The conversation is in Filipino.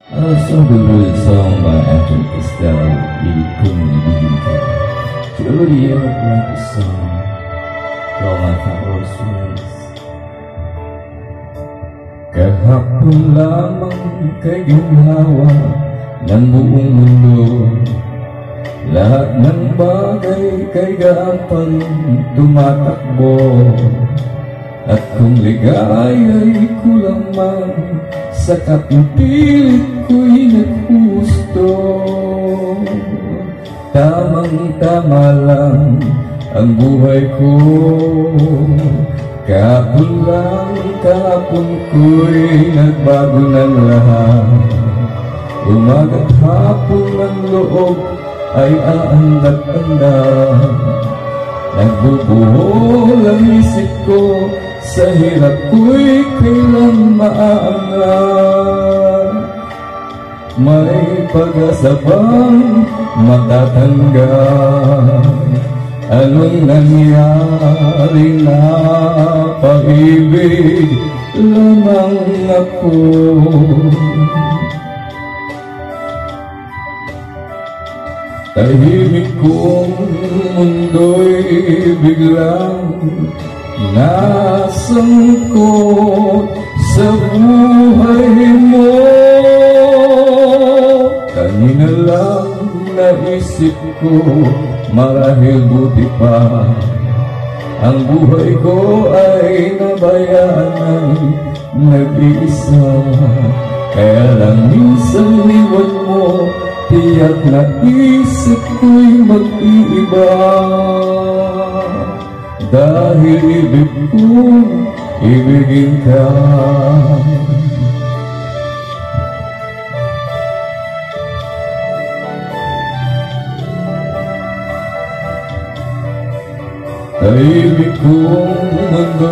Some good song by Anthony Costello, Ibig Kong Ibigin Ka. Siguro di yan like a song from my father's ways. Kahapon lamang kay ginhawa ng buong mundo, lahat ng bagay kay gampang tumatakbo. At kung ligaya'y kulang man, sa kapipilit ko'y naghusto. Tamang-tama lang ang buhay ko, kahapon ko'y nagbago ng lahat. Umaga't hapon ng loob ay aandak-andak. Nagbubuhol ang isip ko, sa hirap ko'y kailan maaangat. May pag-asa bang matatanggap? Anong nangyari na pag-ibig lamang ako? Tahimik kong mundo'y biglang nasangkot sa buhay mo. Kanina lang naisip ko, marahil buti pa ang buhay ko ay nabayaan ng nag-iisa. Kaya lang minsan liwan mo, tiyak na isip ko'y mag-iiba. Dahil ibig kong ibigin ka. Tahimik kong mundo'y